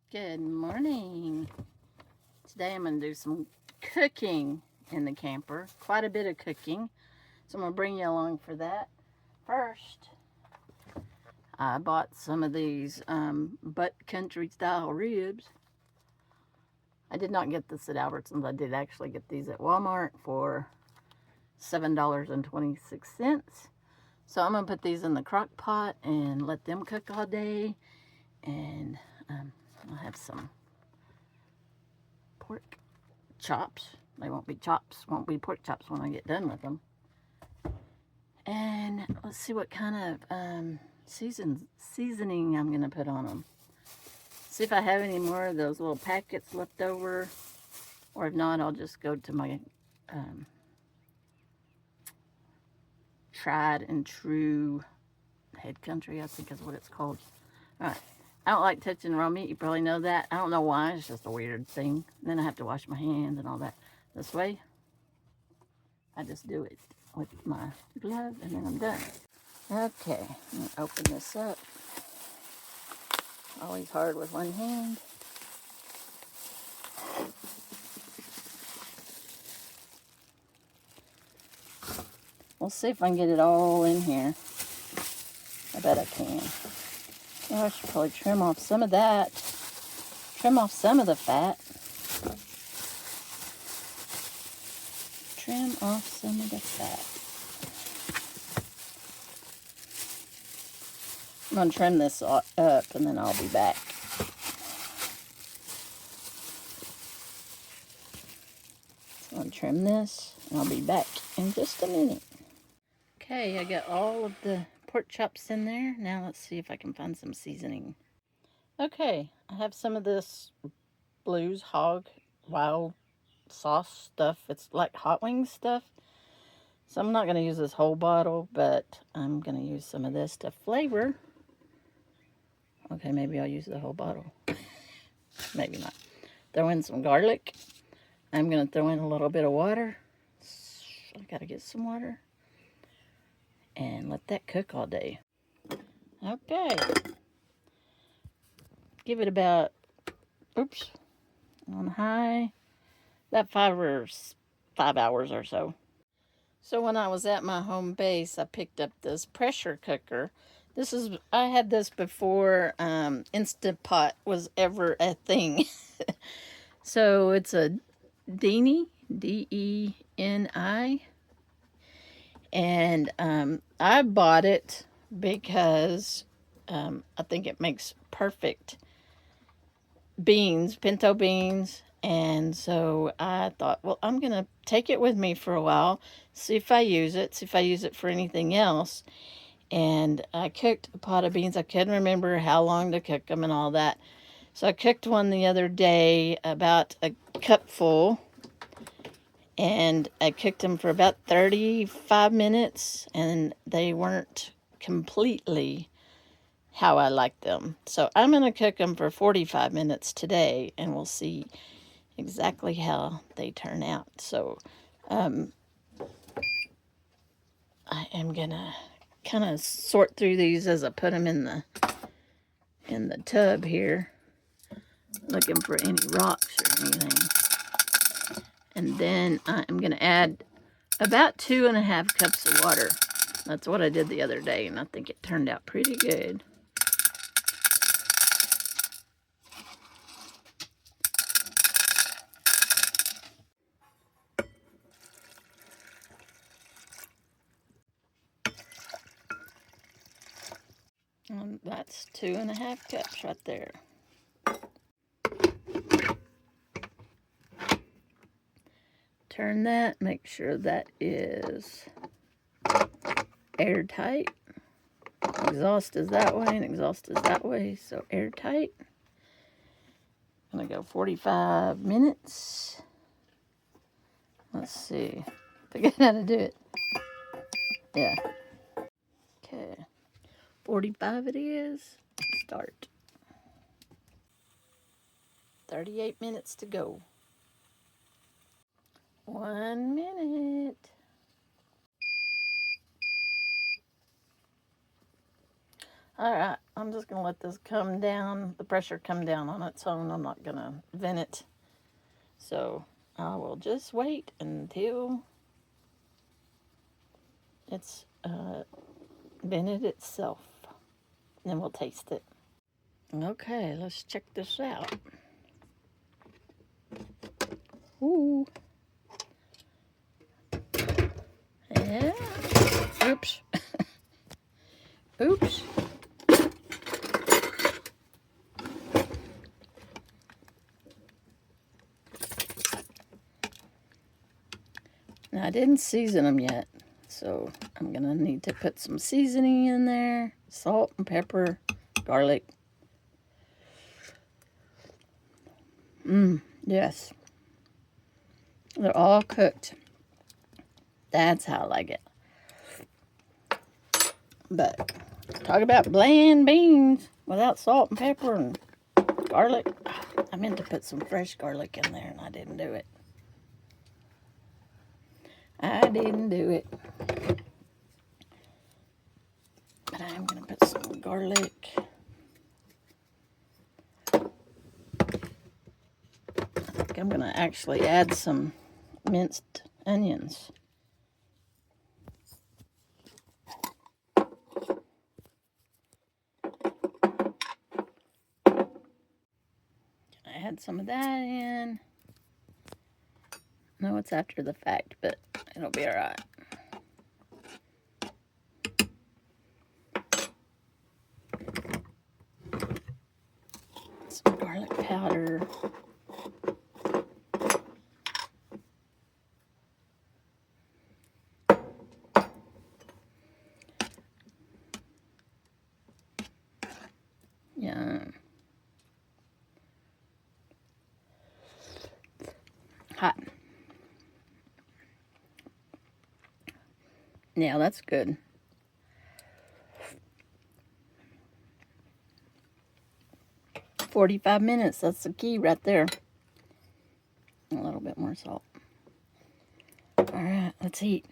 Good morning. Today I'm going to do some cooking in the camper. Quite a bit of cooking. So I'm going to bring you along for that. First, I bought some of these butt country style ribs. I did not get this at Albertsons. I did actually get these at Walmart for $7.26. So I'm going to put these in the crock pot and let them cook all day. And I'll have some pork chops. They won't be chops, won't be pork chops when I get done with them. And let's see what kind of seasoning I'm going to put on them. See if I have any more of those little packets left over. Or if not, I'll just go to my tried and true head country, I think is what it's called. All right. I don't like touching raw meat. You probably know that. I don't know why. It's just a weird thing. And then I have to wash my hands and all that. This way, I just do it with my glove and then I'm done. Okay, I'm going to open this up. Always hard with one hand. We'll see if I can get it all in here. I bet I can. Oh, I should probably trim off some of that. Trim off some of the fat. Trim off some of the fat. I'm going to trim this up and then I'll be back. So I'm going to trim this and I'll be back in just a minute. Okay, I got all of the pork chops in there. Now let's see if I can find some seasoning. Okay, I have some of this Blues Hog Wild Sauce stuff. It's like hot wings stuff. So I'm not going to use this whole bottle, but I'm going to use some of this to flavor. Okay, maybe I'll use the whole bottle. Maybe not. Throw in some garlic. I'm going to throw in a little bit of water. I got to get some water. And let that cook all day. Okay. Give it about, on high, about 5 hours or so. So when I was at my home base, I picked up this pressure cooker. I had this before Instant Pot was ever a thing. So it's a Deni, D-E-N-I. And I bought it because I think it makes perfect beans, pinto beans. And so I thought, well, I'm going to take it with me for a while, see if I use it for anything else. And I cooked a pot of beans. I couldn't remember how long to cook them and all that. So I cooked one the other day, about a cupful. And I cooked them for about 35 minutes, and they weren't completely how I like them. So I'm going to cook them for 45 minutes today, and we'll see exactly how they turn out. So I am going to kind of sort through these as I put them in the tub here, looking for any rocks or anything. And then I'm going to add about 2.5 cups of water. That's what I did the other day, and I think it turned out pretty good. And that's 2.5 cups right there. Turn that, make sure that is airtight. Exhaust is that way and exhaust is that way, so airtight. I'm gonna go 45 minutes. Let's see. Forget how to do it. Yeah. Okay. 45 it is. Start. 38 minutes to go. 1 minute. Alright, I'm just going to let this come down, the pressure come down on its own. I'm not going to vent it. So I will just wait until it's vented itself. Then we'll taste it. Okay, let's check this out. Ooh. Yeah. Oops. Oops. Now, I didn't season them yet, so I'm going to need to put some seasoning in there. Salt and pepper, garlic. Yes. They're all cooked. That's how I like it. But talk about bland beans without salt and pepper and garlic. I meant to put some fresh garlic in there and I didn't do it. I didn't do it. But I'm going to put some garlic. I think I'm going to actually add some minced onions. Add some of that in. No, it's after the fact, but it'll be alright. Some garlic powder. Yum. Hot. Yeah, that's good. "45 minutes, that's the key right there. A little bit more salt. Alright, let's eat.